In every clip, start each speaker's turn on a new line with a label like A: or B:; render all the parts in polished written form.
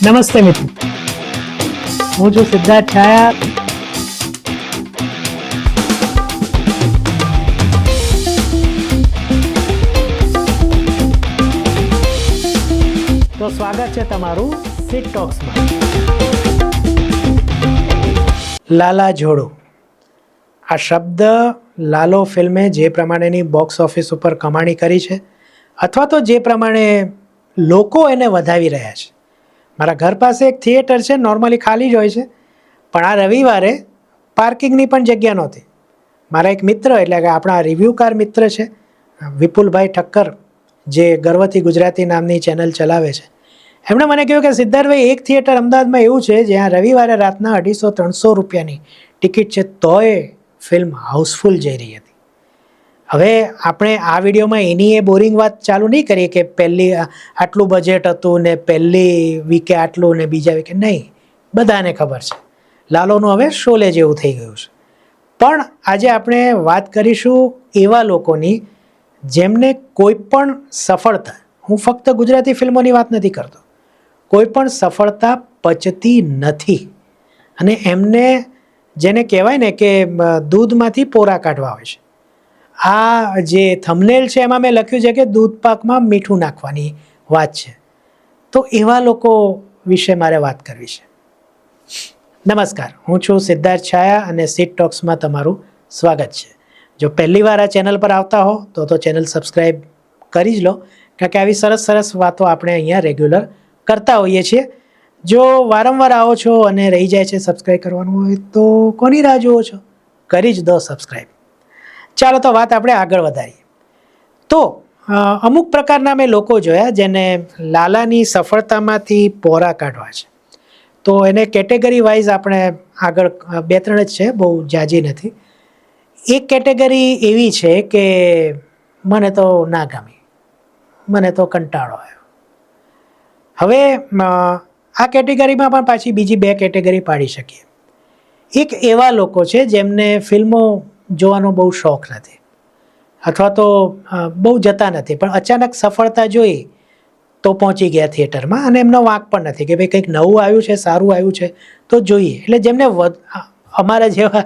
A: નમસ્તે મિત્રો, હું છું સિદ્ધાર્થ છાયા. તો સ્વાગત છે તમારું સિટ ટોક્સમાં. લાલા જોડો આ શબ્દ લાલો ફિલ્મે જે પ્રમાણેની બોક્સ ઓફિસ ઉપર કમાણી કરી છે, અથવા તો જે પ્રમાણે લોકો એને વધાવી રહ્યા છે. મારા ઘર પાસે એક થિયેટર છે, નોર્મલી ખાલી જ હોય છે, પણ આ રવિવારે પાર્કિંગની પણ જગ્યા નહોતી. મારા એક મિત્ર, એટલે કે આપણા રિવ્યૂકાર મિત્ર છે વિપુલભાઈ ઠક્કર, જે ગર્વથી ગુજરાતી નામની ચેનલ ચલાવે છે, એમણે મને કહ્યું કે સિદ્ધાર્થભાઈ, એક થિયેટર અમદાવાદમાં એવું છે જ્યાં રવિવારે રાતના 250-300 રૂપિયાની ટિકિટ છે, તોય ફિલ્મ હાઉસફુલ જઈ રહી હતી. હવે આપણે આ વિડીયોમાં એની એ બોરિંગ વાત ચાલુ નહીં કરીએ કે પહેલી આટલું બજેટ હતું ને પહેલી વીકે આટલું ને બીજા વીકે નહીં. બધાને ખબર છે લાલોનું હવે શોલે જેવું થઈ ગયું છે. પણ આજે આપણે વાત કરીશું એવા લોકોની જેમને કોઈ પણ સફળતા, હું ફક્ત ગુજરાતી ફિલ્મોની વાત નથી કરતો, કોઈ પણ સફળતા પચતી નથી અને એમને જેને કહેવાય ને કે દૂધમાંથી પોરા કાઢવા હોય છે. આ જે થંબનેલ છે એમાં મેં લખ્યું છે કે દૂધ પાકમાં મીઠું નાખવાની વાત છે. તો એવા લોકો વિશે મારે વાત કરવી છે. નમસ્કાર, હું છું સિદ્ધાર્થ છાયા અને સિટ ટોક્સમાં તમારું સ્વાગત છે. જો પહેલી વાર આ ચેનલ પર આવતા હો તો ચેનલ સબસ્ક્રાઈબ કરી જ લો, કારણ કે આવી સરસ સરસ વાતો આપણે અહીંયા રેગ્યુલર કરતા હોઈએ છીએ. જો વારંવાર આવો છો અને રહી જાય છે સબસ્ક્રાઈબ કરવાનું હોય તો કોની રાહ જુઓ છો? કરી જ દો સબસ્ક્રાઈબ. ચાલો તો વાત આપણે આગળ વધારીએ. તો અમુક પ્રકારના મેં લોકો જોયા જેને લાલાની સફળતામાંથી પોરા કાઢવા છે. તો એને કેટેગરી વાઇઝ આપણે આગળ 2-3 જ છે, બહુ જાજી નથી. એક કેટેગરી એવી છે કે મને તો ના ગમી, મને તો કંટાળો આવ્યો. હવે આ કેટેગરીમાં પણ પાછી બીજી 2 કેટેગરી પાડી શકીએ. એક એવા લોકો છે જેમને ફિલ્મો જોવાનો બહુ શોખ નથી, અથવા તો બહુ જતા નથી, પણ અચાનક સફળતા જોઈ તો પહોંચી ગયા થિયેટરમાં, અને એમનો વાંક પણ નથી કે ભાઈ કંઈક નવું આવ્યું છે, સારું આવ્યું છે તો જોઈએ. એટલે જેમને અમારા જેવા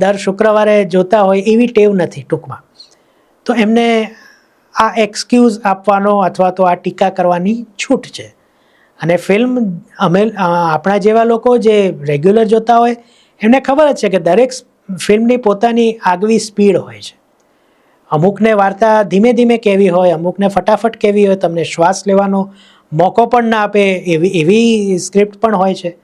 A: દર શુક્રવારે જોતા હોય એવી ટેવ નથી ટૂંકમાં, તો એમને આ એક્સક્યુઝ આપવાનો અથવા તો આ ટીકા કરવાની છૂટ છે. અને ફિલ્મ આપણા જેવા લોકો જે રેગ્યુલર જોતા હોય એમને ખબર જ છે કે દરેક ફિલ્મની પોતાની આગવી સ્પીડ હોય છે. અમુકને વાર્તા ધીમે ધીમે કહેવી હોય, અમુકને ફટાફટ કહેવી હોય, તમને શ્વાસ લેવાનો મોકો પણ ના આપે એવી સ્ક્રિપ્ટ પણ હોય છે.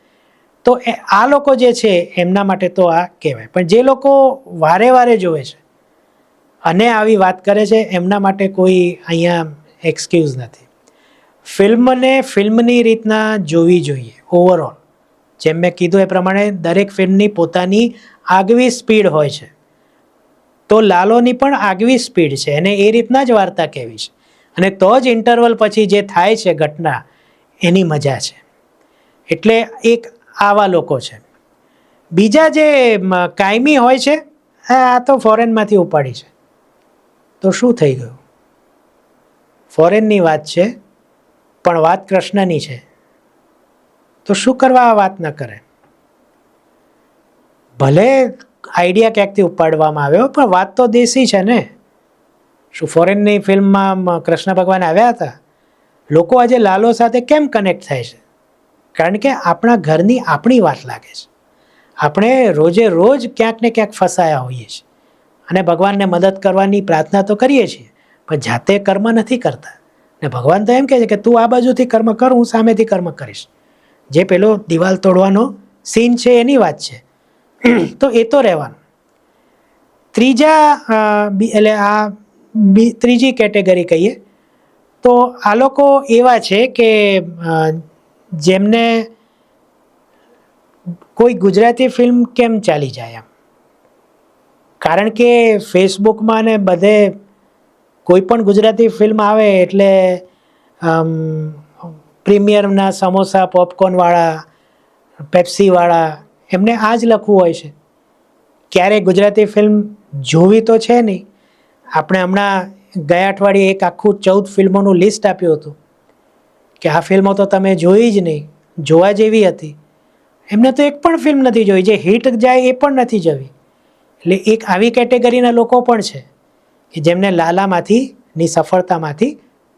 A: તો આ લોકો જે છે એમના માટે તો આ કહેવાય, પણ જે લોકો વારે વારે જોવે છે અને આવી વાત કરે છે એમના માટે કોઈ અહીંયા એક્સક્યુઝ નથી. ફિલ્મને ફિલ્મની રીતના જોવી જોઈએ ઓવરઓલ. જેમ મેં કીધું એ પ્રમાણે દરેક ફિલ્મની પોતાની આગવી સ્પીડ હોય છે, તો લાલોની પણ આગવી સ્પીડ છે અને એ રીતના જ વાર્તા કહેવી છે, અને તો જ ઇન્ટરવલ પછી જે થાય છે ઘટના એની મજા છે. એટલે એક આવા લોકો છે. બીજા જે કાયમી હોય છે, આ તો ફોરેનમાંથી ઉપાડી છે, તો શું થઈ ગયું? ફોરેનની વાત છે પણ વાત કૃષ્ણની છે, તો શું કરવા આ વાત ન કરે? ભલે આઈડિયા ક્યાંકથી ઉપાડવામાં આવ્યો, પણ વાત તો દેશી છે ને. શું ફોરેનની ફિલ્મમાં કૃષ્ણ ભગવાન આવ્યા હતા? લોકો આજે લાલો સાથે કેમ કનેક્ટ થાય છે? કારણ કે આપણા ઘરની આપણી વાત લાગે છે. આપણે રોજે રોજ ક્યાંક ને ક્યાંક ફસાયા હોઈએ છીએ અને ભગવાનને મદદ કરવાની પ્રાર્થના તો કરીએ છીએ, પણ જાતે કર્મ નથી કરતા. ને ભગવાન તો એમ કહે છે કે તું આ બાજુથી કર્મ કર, હું સામેથી કર્મ કરીશ. જે પેલો દિવાલ તોડવાનો સીન છે એની વાત છે. તો એ તો રહેવાનું. ત્રીજી કેટેગરી કહીએ તો આ લોકો એવા છે કે જેમને કોઈ ગુજરાતી ફિલ્મ કેમ ચાલી જાય એમ, કારણ કે ફેસબુકમાં ને બધે કોઈ પણ ગુજરાતી ફિલ્મ આવે એટલે પ્રીમિયરના સમોસા, પોપકોર્નવાળા, પેપ્સીવાળા, એમને આ જ લખવું હોય છે. ક્યારેય ગુજરાતી ફિલ્મ જોવી તો છે નહીં. આપણે હમણાં ગયા અઠવાડિયે એક આખું 14 ફિલ્મોનું લિસ્ટ આપ્યું હતું કે આ ફિલ્મો તો તમે જોઈ જ નહીં, જોવા જેવી હતી, એમને તો એક પણ ફિલ્મ નથી જોઈ. જે હિટ જાય એ પણ નથી જોવી. એટલે એક આવી કેટેગરીના લોકો પણ છે કે જેમને લાલામાંથી ની સફળતામાંથી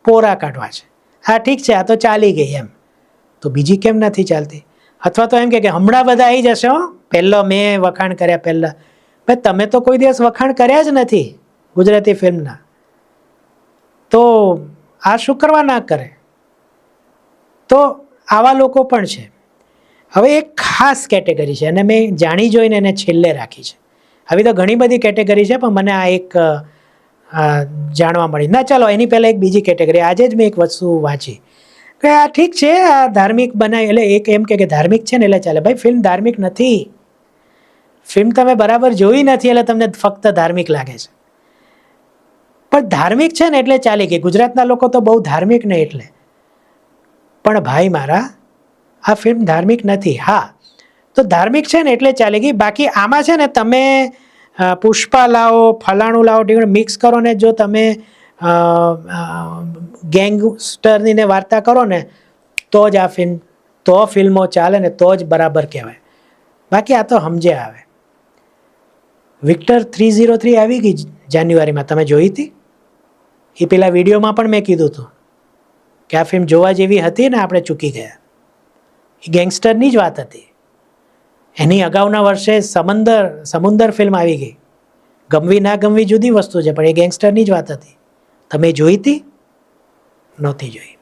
A: પોરા કાઢવા છે. હા ઠીક છે, આ તો ચાલી ગઈ એમ, તો બીજી કેમ નથી ચાલતી? અથવા તો એમ કે હમણાં બધા આવી જશે, હો પહેલો મેં વખાણ કર્યા પહેલાં. ભાઈ તમે તો કોઈ દિવસ વખાણ કર્યા જ નથી ગુજરાતી ફિલ્મના, તો આ શું કરવા ના કરે? તો આવા લોકો પણ છે. હવે એક ખાસ કેટેગરી છે અને મેં જાણી જોઈને એને છેલ્લે રાખી છે. આવી તો ઘણી બધી કેટેગરી છે, પણ મને આ એક જાણવા મળી. ના ચાલો, એની પહેલાં એક બીજી કેટેગરી. આજે જ મેં એક વસ્તુ વાંચી કે આ ઠીક છે, આ ધાર્મિક બનાવી, એટલે એક એમ કે ધાર્મિક છે ને એટલે ચાલે. ભાઈ ફિલ્મ ધાર્મિક નથી. ફિલ્મ તમે બરાબર જોઈ નથી એટલે તમને ફક્ત ધાર્મિક લાગે છે, પણ ધાર્મિક છે ને એટલે ચાલી ગઈ. ગુજરાતના લોકો તો બહુ ધાર્મિક ને એટલે. પણ ભાઈ મારા, આ ફિલ્મ ધાર્મિક નથી. હા, તો ધાર્મિક છે ને એટલે ચાલી ગઈ. બાકી આમાં છે ને તમે પુષ્પા લાવો, ફલાણું લાવો, મિક્સ કરો ને જો તમે ગેંગસ્ટરની ને વાર્તા કરો ને તો જ આ ફિલ્મો ચાલે ને તો જ બરાબર કહેવાય. બાકી આ તો સમજે આવે. વિક્ટર 303 આવી ગઈ જાન્યુઆરીમાં, તમે જોઈ હતી? એ પેલા વિડીયોમાં પણ મેં કીધું હતું કે આ ફિલ્મ જોવા જેવી હતી ને આપણે ચૂકી ગયા. એ ગેંગસ્ટરની જ વાત હતી. એની અગાઉના વર્ષે સમુંદર ફિલ્મ આવી ગઈ. ગમવી ના ગમવી જુદી વસ્તુ છે, પણ એ ગેંગસ્ટરની જ વાત હતી. તમે જોઈ હતી? નહોતી જોઈ.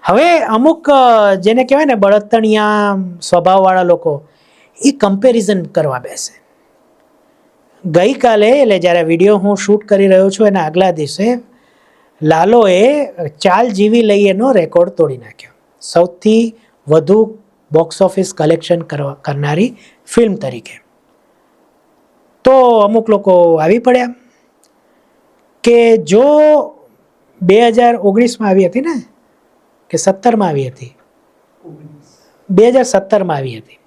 A: હવે અમુક જેને કહેવાય ને બળતણિયા સ્વભાવવાળા લોકો, એ કમ્પેરિઝન કરવા બેસે. ગઈકાલે, એટલે જ્યારે વિડીયો હું શૂટ કરી રહ્યો છું એના આગલા દિવસે, લાલોએ ચાલ જીવી લઈએનો રેકોર્ડ તોડી નાખ્યો. સૌથી વધુ બોક્સ ઓફિસ કલેક્શન કરનારી ફિલ્મ તરીકે. તો અમુક લોકો આવી પડ્યા કે જો 2019માં આવી હતી ને કે 17માં આવી હતી, 2017માં આવી હતી,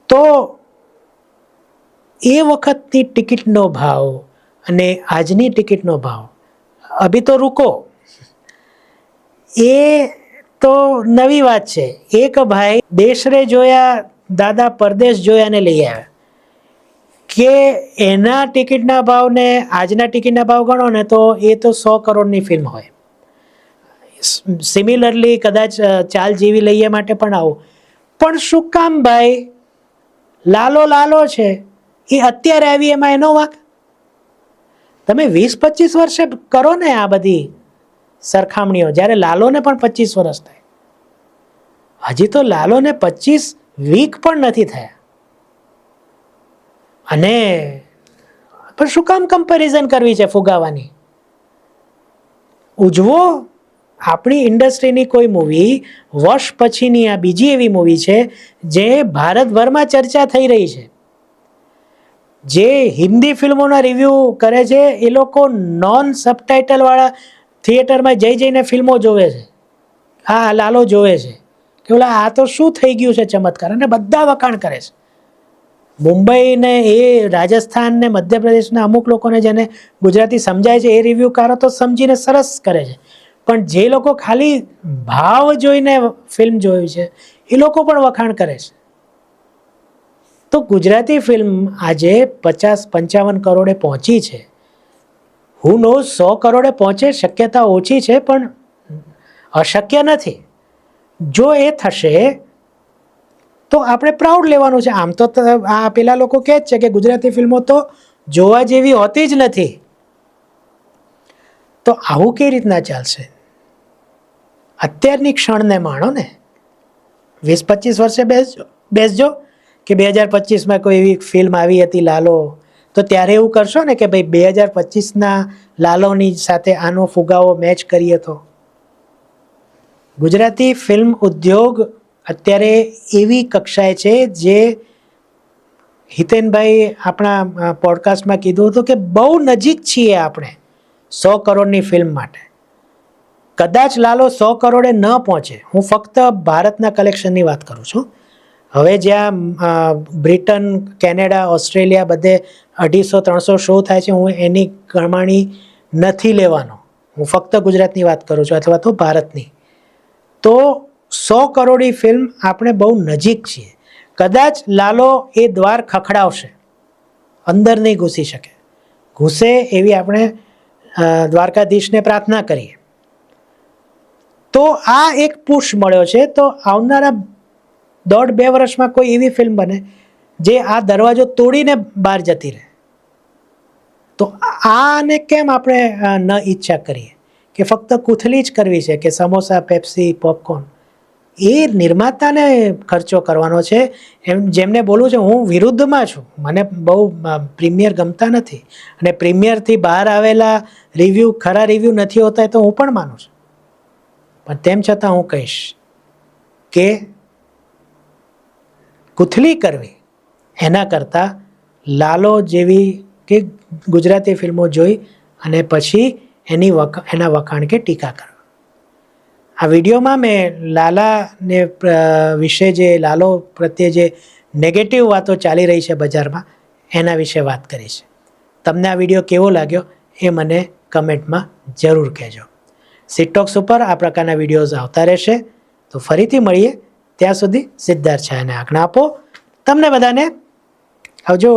A: તો એ વખતની ટિકિટનો ભાવ અને આજની ટિકિટનો ભાવ, અભી તો રૂકો, એ તો નવી વાત છે. એક ભાઈ દેશરે જોયા દાદા પરદેશ જોયા ને લઈ આવ્યા, કે એના ટિકિટના ભાવ ને આજના ટિકિટના ભાવ ગણો ને તો એ તો 100 કરોડની ફિલ્મ હોય. સિમિલરલી કદાચ ચાલ જીવી લઈએ માટે પણ આવું. પણ શું કામ ભાઈ? લાલો લાલો છે, એ અત્યારે આવી એમાં એનો વાંક? તમે 20-25 વર્ષે કરો ને આ બધી સરખામણીઓ, જ્યારે લાલોને પણ 25 વર્ષ થાય. હજી તો લાલોને 25 વીક પણ નથી થયા. અને પણ શું કામ કમ્પેરિઝન કરવી છે, ફુગાવાની? ઉજવો આપણી ઇન્ડસ્ટ્રીની કોઈ મૂવી. વર્ષ પછીની આ બીજી એવી મૂવી છે જે ભારતભરમાં ચર્ચા થઈ રહી છે. જે હિન્દી ફિલ્મોના રિવ્યૂ કરે છે એ લોકો નોન સબટાઇટલવાળા થિયેટરમાં જઈને ફિલ્મો જોવે છે. હા, લાલો જોવે છે કે ઓલા આ તો શું થઈ ગયું છે ચમત્કાર, અને બધા વખાણ કરે છે. મુંબઈ ને એ રાજસ્થાન ને મધ્યપ્રદેશના અમુક લોકોને જેને ગુજરાતી સમજાય છે એ રિવ્યૂકારો તો સમજીને સરસ કરે છે, પણ જે લોકો ખાલી ભાવ જોઈને ફિલ્મ જોયું છે એ લોકો પણ વખાણ કરે છે. તો ગુજરાતી ફિલ્મ આજે 50-55 કરોડે પહોંચી છે. હુ નોઝ 100 કરોડે પહોંચે, શક્યતા ઓછી છે પણ અશક્ય નથી. જો એ થશે તો આપણે પ્રાઉડ લેવાનું છે. આમ તો આ પેલા લોકો કહે જ છે કે ગુજરાતી ફિલ્મો તો જોવા જેવી હોતી જ નથી. તો આવું કઈ રીતના ચાલશે? અત્યારની ક્ષણને માણો ને. 20-25 વર્ષે બેસજો કે 2025માં કોઈ એવી ફિલ્મ આવી હતી લાલો, તો ત્યારે એવું કરશો ને કે ભાઈ 2025ના લાલોની સાથે આનો ફુગાવો મેચ કરીએ. તો ગુજરાતી ફિલ્મ ઉદ્યોગ અત્યારે એવી કક્ષાએ છે જે હિતેનભાઈ આપણા પોડકાસ્ટમાં કીધું હતું કે બહુ નજીક છીએ આપણે 100 કરોડની ફિલ્મ માટે. કદાચ લાલો 100 કરોડે ન પહોંચે. હું ફક્ત ભારતના કલેક્શનની વાત કરું છું. હવે જ્યાં બ્રિટન, કેનેડા, ઓસ્ટ્રેલિયા બધે 250-300 શો થાય છે, હું એની કમાણી નથી લેવાનો. હું ફક્ત ગુજરાતની વાત કરું છું અથવા તો ભારતની. તો 100 કરોડી ફિલ્મ આપણે બહુ નજીક છીએ. કદાચ લાલો એ દ્વાર ખખડાવશે, અંદર નહીં ઘૂસી શકે. ઘૂસે એવી આપણે દ્વારકાધીશને પ્રાર્થના કરીએ. તો આ એક પુશ મળ્યો છે. તો આવનારા 1.5-2 વર્ષમાં કોઈ એવી ફિલ્મ બને જે આ દરવાજો તોડીને બહાર જતી રહે. તો આને કેમ આપણે ન ઈચ્છા કરીએ કે ફક્ત કૂથલી જ કરવી છે કે સમોસા, પેપ્સી, પોપકોર્ન? એ નિર્માતાને ખર્ચો કરવાનો છે. એમ જેમને બોલવું છે, હું વિરુદ્ધમાં છું. મને બહુ પ્રીમિયર ગમતા નથી અને પ્રીમિયરથી બહાર આવેલા રિવ્યૂ ખરા રિવ્યૂ નથી હોતા, એ તો હું પણ માનું છું. પણ તેમ છતાં હું કહીશ કે કૂથલી કરવી એના કરતાં લાલો જેવી કે ગુજરાતી ફિલ્મો જોઈ અને પછી એના વખાણ કે ટીકા કરવા. આ વિડીયોમાં મેં લાલાને વિશે જે લાલો પ્રત્યે જે નેગેટિવ વાતો ચાલી રહી છે બજારમાં, એના વિશે વાત કરી છે. તમને આ વિડીયો કેવો લાગ્યો એ મને કમેન્ટમાં જરૂર કહેજો. સિટોક્સ ઉપર આ પ્રકારના વિડીયોઝ આવતા રહેશે. તો ફરીથી મળીએ. ત્યાં સુધી સિદ્ધાર્થ છાયાને આજ્ઞા આપો. તમને બધાને આવજો.